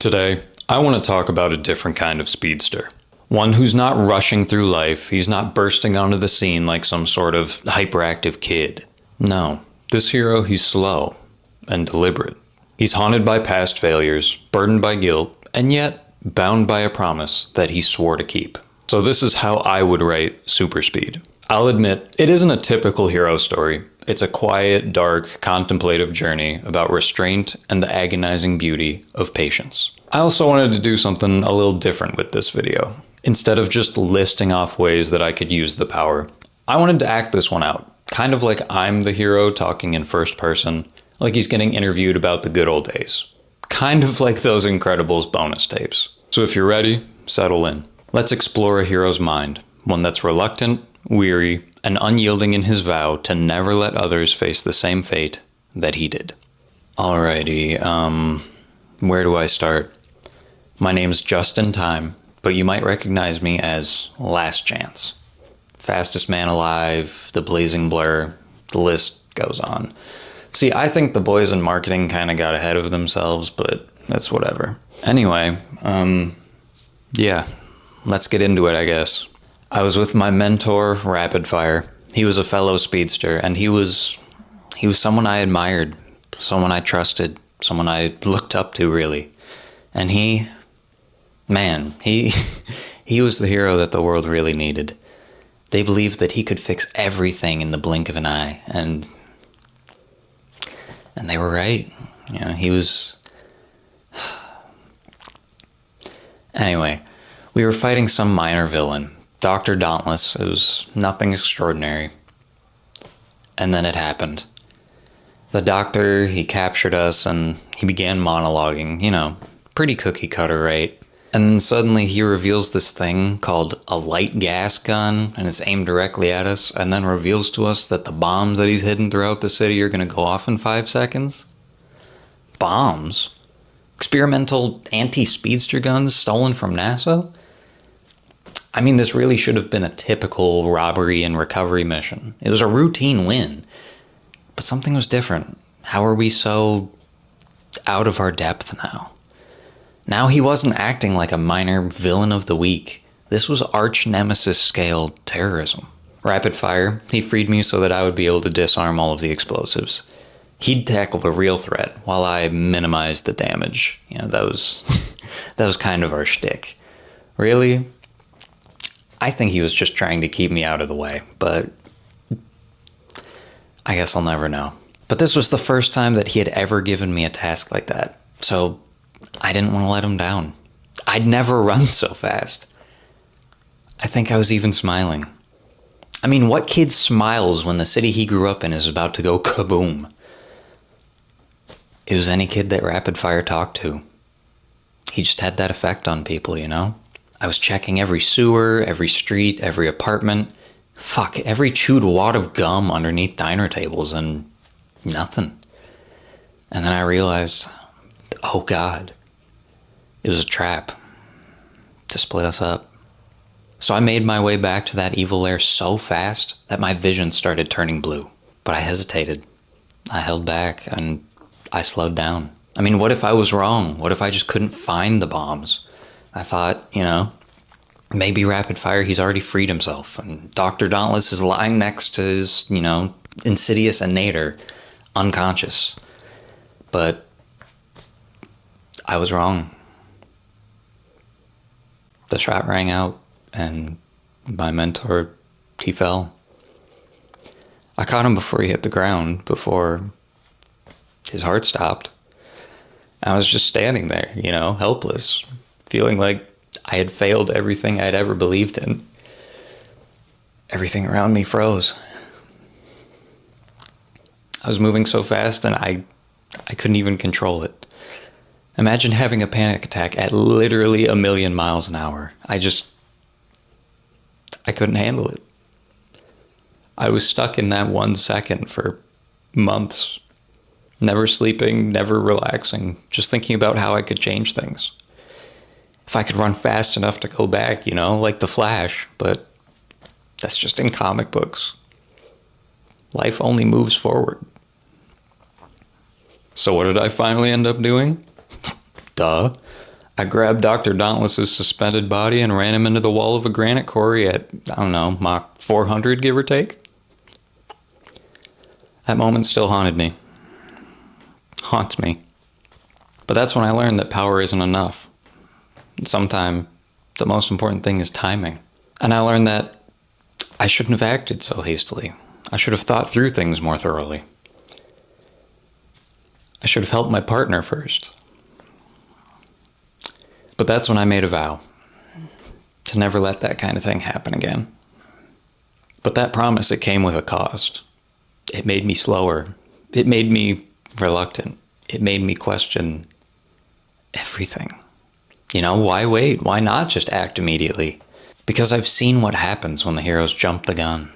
Today, I want to talk about a different kind of speedster. One who's not rushing through life, he's not bursting onto the scene like some sort of hyperactive kid. No, this hero, he's slow and deliberate. He's haunted by past failures, burdened by guilt, and yet bound by a promise that he swore to keep. So this is how I would write Superspeed. I'll admit, it isn't a typical hero story. It's a quiet, dark, contemplative journey about restraint and the agonizing beauty of patience. I also wanted to do something a little different with this video. Instead of just listing off ways that I could use the power, I wanted to act this one out. Kind of like I'm the hero talking in first person, like he's getting interviewed about the good old days. Kind of like those Incredibles bonus tapes. So if you're ready, settle in. Let's explore a hero's mind, one that's reluctant, weary, and unyielding in his vow to never let others face the same fate that he did. Alrighty, where do I start? My name's Just in Time, but you might recognize me as Last Chance. Fastest man alive, the blazing blur, the list goes on. See, I think the boys in marketing kind of got ahead of themselves, but that's whatever. Anyway, yeah, let's get into it, I guess. I was with my mentor, Rapid Fire. He was a fellow speedster, and he was someone I admired, someone I trusted, someone I looked up to, really. And he was the hero that the world really needed. They believed that he could fix everything in the blink of an eye, and they were right. You know, he was... Anyway, we were fighting some minor villain. Dr. Dauntless. It was nothing extraordinary. And then it happened. The doctor, he captured us and he began monologuing, you know, pretty cookie cutter, right? And then suddenly he reveals this thing called a light gas gun, and it's aimed directly at us, and then reveals to us that the bombs that he's hidden throughout the city are going to go off in 5 seconds. Bombs? Experimental anti-speedster guns stolen from NASA? I mean, this really should have been a typical robbery and recovery mission. It was a routine win. But something was different. How are we so out of our depth now? Now he wasn't acting like a minor villain of the week. This was arch nemesis scale terrorism. Rapid Fire, he freed me so that I would be able to disarm all of the explosives. He'd tackle the real threat while I minimized the damage. You know, that was kind of our shtick. Really? I think he was just trying to keep me out of the way, but I guess I'll never know. But this was the first time that he had ever given me a task like that, so I didn't want to let him down. I'd never run so fast. I think I was even smiling. I mean, what kid smiles when the city he grew up in is about to go kaboom? It was any kid that Rapid Fire talked to. He just had that effect on people, you know? I was checking every sewer, every street, every apartment. Fuck, every chewed wad of gum underneath diner tables, and nothing. And then I realized, oh God, it was a trap to split us up. So I made my way back to that evil lair so fast that my vision started turning blue. But I hesitated. I held back, and I slowed down. I mean, what if I was wrong? What if I just couldn't find the bombs? I thought, you know, maybe Rapid Fire, he's already freed himself, and Dr. Dauntless is lying next to his, you know, insidious innator, unconscious. But I was wrong. The shot rang out, and my mentor, he fell. I caught him before he hit the ground, before his heart stopped. I was just standing there, you know, helpless, feeling like I had failed everything I'd ever believed in. Everything around me froze. I was moving so fast and I couldn't even control it. Imagine having a panic attack at literally 1,000,000 miles an hour. I couldn't handle it. I was stuck in that 1 second for months. Never sleeping, never relaxing, just thinking about how I could change things. If I could run fast enough to go back, you know, like the Flash, but that's just in comic books. Life only moves forward. So what did I finally end up doing? Duh. I grabbed Dr. Dauntless's suspended body and ran him into the wall of a granite quarry at, I don't know, Mach 400, give or take. That moment still haunted me. Haunts me. But that's when I learned that power isn't enough. Sometimes the most important thing is timing. And I learned that I shouldn't have acted so hastily. I should have thought through things more thoroughly. I should have helped my partner first. But that's when I made a vow to never let that kind of thing happen again. But that promise, it came with a cost. It made me slower. It made me reluctant. It made me question everything. You know, why wait? Why not just act immediately? Because I've seen what happens when the heroes jump the gun.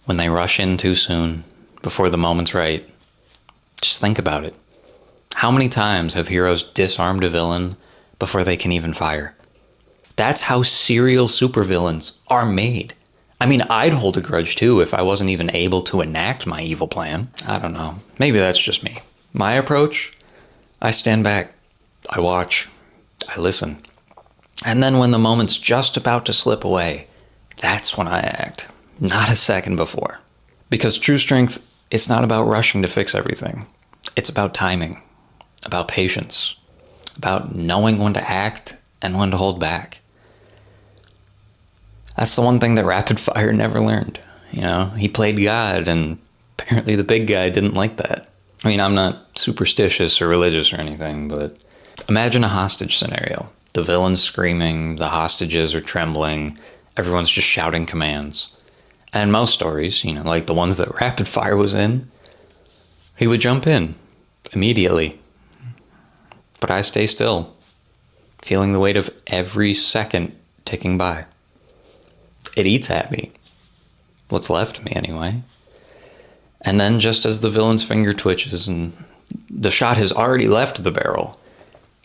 When they rush in too soon, before the moment's right. Just think about it. How many times have heroes disarmed a villain before they can even fire? That's how serial supervillains are made. I mean, I'd hold a grudge too if I wasn't even able to enact my evil plan. I don't know. Maybe that's just me. My approach? I stand back. I watch. I listen. And then when the moment's just about to slip away, that's when I act. Not a second before. Because true strength, it's not about rushing to fix everything. It's about timing, about patience, about knowing when to act and when to hold back. That's the one thing that Rapid Fire never learned. You know, he played God, and apparently the big guy didn't like that. I mean, I'm not superstitious or religious or anything, but imagine a hostage scenario. The villain's screaming, the hostages are trembling, everyone's just shouting commands. And in most stories, you know, like the ones that Rapid Fire was in, he would jump in immediately. But I stay still, feeling the weight of every second ticking by. It eats at me. What's left of me, anyway. And then just as the villain's finger twitches and the shot has already left the barrel,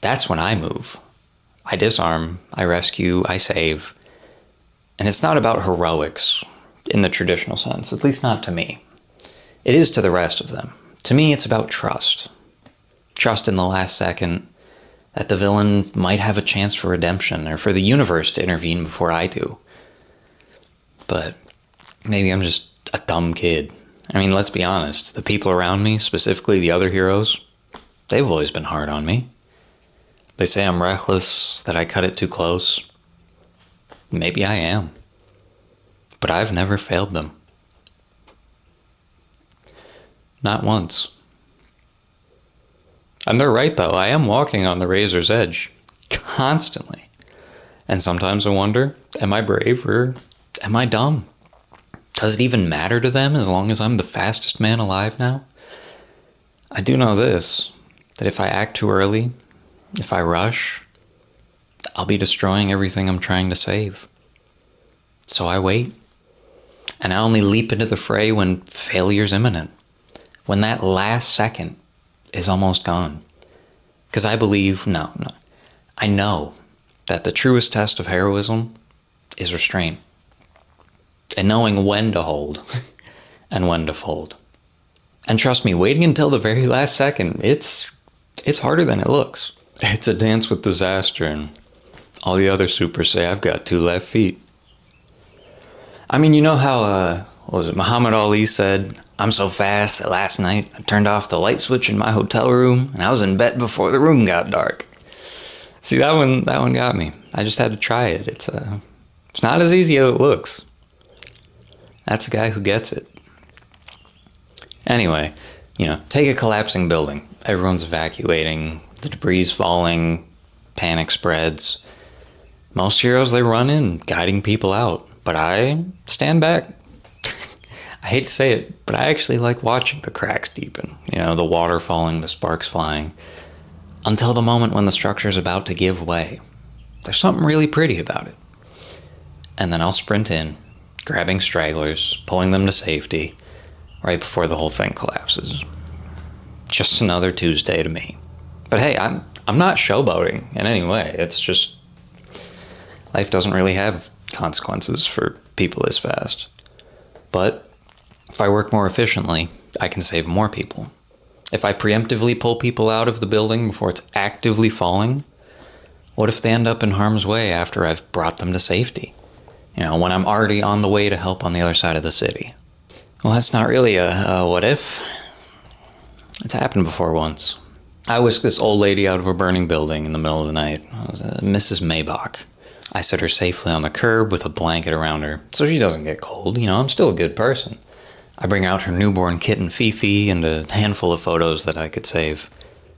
that's when I move. I disarm, I rescue, I save. And it's not about heroics in the traditional sense, at least not to me. It is to the rest of them. To me, it's about trust. Trust in the last second that the villain might have a chance for redemption or for the universe to intervene before I do. But maybe I'm just a dumb kid. I mean, let's be honest. The people around me, specifically the other heroes, they've always been hard on me. They say I'm reckless, that I cut it too close. Maybe I am. But I've never failed them. Not once. And they're right, though. I am walking on the razor's edge. Constantly. And sometimes I wonder, am I brave or am I dumb? Does it even matter to them as long as I'm the fastest man alive now? I do know this, that if I act too early, if I rush, I'll be destroying everything I'm trying to save. So I wait. And I only leap into the fray when failure's imminent. When that last second is almost gone. Because I believe, I know that the truest test of heroism is restraint. And knowing when to hold and when to fold. And trust me, waiting until the very last second, it's harder than it looks. It's a dance with disaster, and all the other supers say I've got 2 left feet. I mean, you know how, Muhammad Ali said, I'm so fast that last night I turned off the light switch in my hotel room and I was in bed before the room got dark. See, that one got me. I just had to try it. It's not as easy as it looks. That's the guy who gets it. Anyway, take a collapsing building. Everyone's evacuating, the debris is falling, panic spreads. Most heroes, they run in, guiding people out. But I stand back. I hate to say it, but I actually like watching the cracks deepen. The water falling, the sparks flying. Until the moment when the structure's about to give way. There's something really pretty about it. And then I'll sprint in, grabbing stragglers, pulling them to safety, right before the whole thing collapses. Just another Tuesday to me. But hey, I'm not showboating in any way. It's just, life doesn't really have consequences for people this fast. But if I work more efficiently, I can save more people. If I preemptively pull people out of the building before it's actively falling, what if they end up in harm's way after I've brought them to safety? You know, when I'm already on the way to help on the other side of the city. Well, that's not really a what if. It's happened before once. I whisked this old lady out of a burning building in the middle of the night. It was Mrs. Maybach. I set her safely on the curb with a blanket around her so she doesn't get cold. You know, I'm still a good person. I bring out her newborn kitten Fifi and a handful of photos that I could save.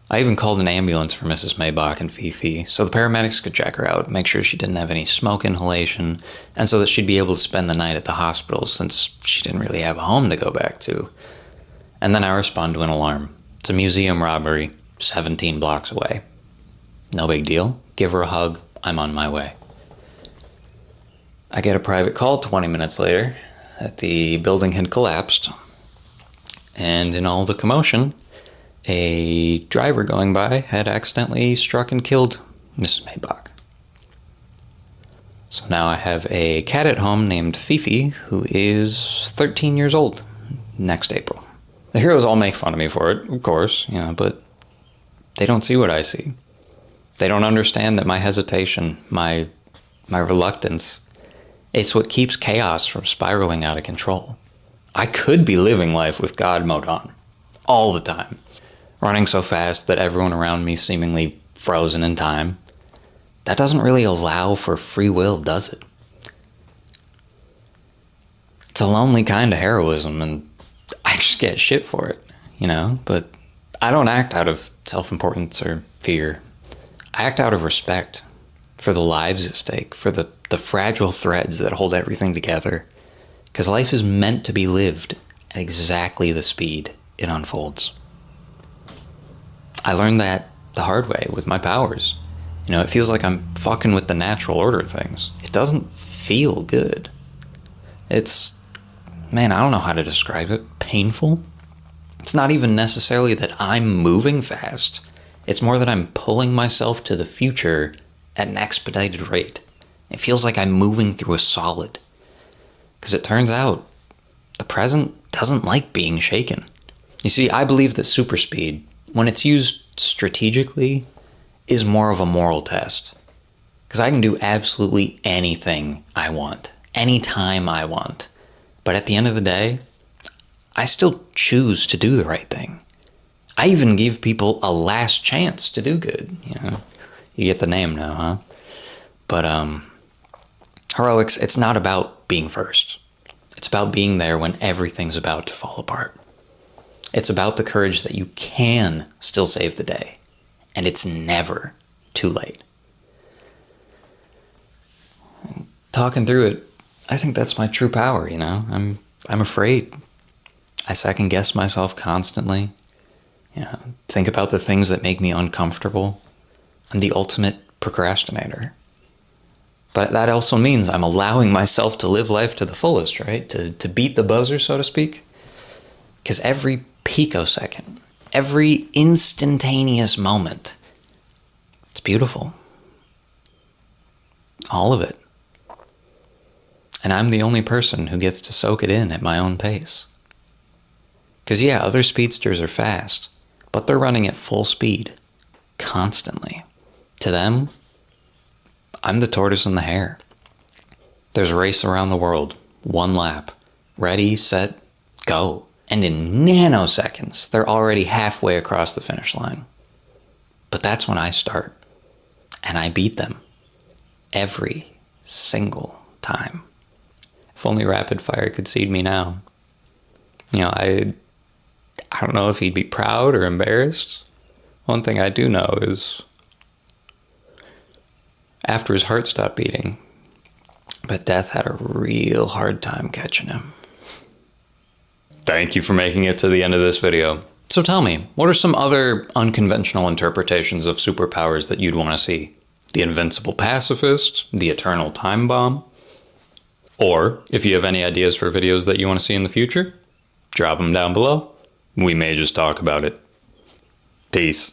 I even called an ambulance for Mrs. Maybach and Fifi so the paramedics could check her out, make sure she didn't have any smoke inhalation, and so that she'd be able to spend the night at the hospital since she didn't really have a home to go back to. And then I respond to an alarm. It's a museum robbery, 17 blocks away. No big deal. Give her a hug. I'm on my way. I get a private call 20 minutes later that the building had collapsed, and in all the commotion, a driver going by had accidentally struck and killed Mrs. Maybach. So now I have a cat at home named Fifi, who is 13 years old next April. The heroes all make fun of me for it, of course, you know, but they don't see what I see. They don't understand that my hesitation, my reluctance, it's what keeps chaos from spiraling out of control. I could be living life with God mode on, all the time, running so fast that everyone around me is seemingly frozen in time. That doesn't really allow for free will, does it? It's a lonely kind of heroism, and I just get shit for it, you know? But I don't act out of self-importance or fear. I act out of respect for the lives at stake, for the fragile threads that hold everything together. Because life is meant to be lived at exactly the speed it unfolds. I learned that the hard way with my powers. You know, it feels like I'm fucking with the natural order of things. It doesn't feel good. It's, man, I don't know how to describe it. Painful? It's not even necessarily that I'm moving fast. It's more that I'm pulling myself to the future at an expedited rate. It feels like I'm moving through a solid. Because it turns out, the present doesn't like being shaken. You see, I believe that superspeed, when it's used strategically, is more of a moral test. Because I can do absolutely anything I want, anytime I want. But at the end of the day, I still choose to do the right thing. I even give people a last chance to do good. You know, you get the name now, huh? But heroics, it's not about being first. It's about being there when everything's about to fall apart. It's about the courage that you can still save the day, and it's never too late. Talking through it, I think that's my true power, you know? I'm afraid. I second guess myself constantly. You know, think about the things that make me uncomfortable. I'm the ultimate procrastinator. But that also means I'm allowing myself to live life to the fullest, right? To beat the buzzer, so to speak. Because every picosecond, every instantaneous moment, it's beautiful. All of it. And I'm the only person who gets to soak it in at my own pace. Because yeah, other speedsters are fast, but they're running at full speed, constantly. To them, I'm the tortoise and the hare. There's a race around the world, one lap, ready, set, go. And in nanoseconds, they're already halfway across the finish line. But that's when I start, and I beat them. Every single time. If only Rapid Fire could see me now. You know, I don't know if he'd be proud or embarrassed. One thing I do know is after his heart stopped beating, but death had a real hard time catching him. Thank you for making it to the end of this video. So tell me, what are some other unconventional interpretations of superpowers that you'd want to see? The invincible pacifist? The eternal time bomb? Or, if you have any ideas for videos that you want to see in the future, drop them down below. We may just talk about it. Peace.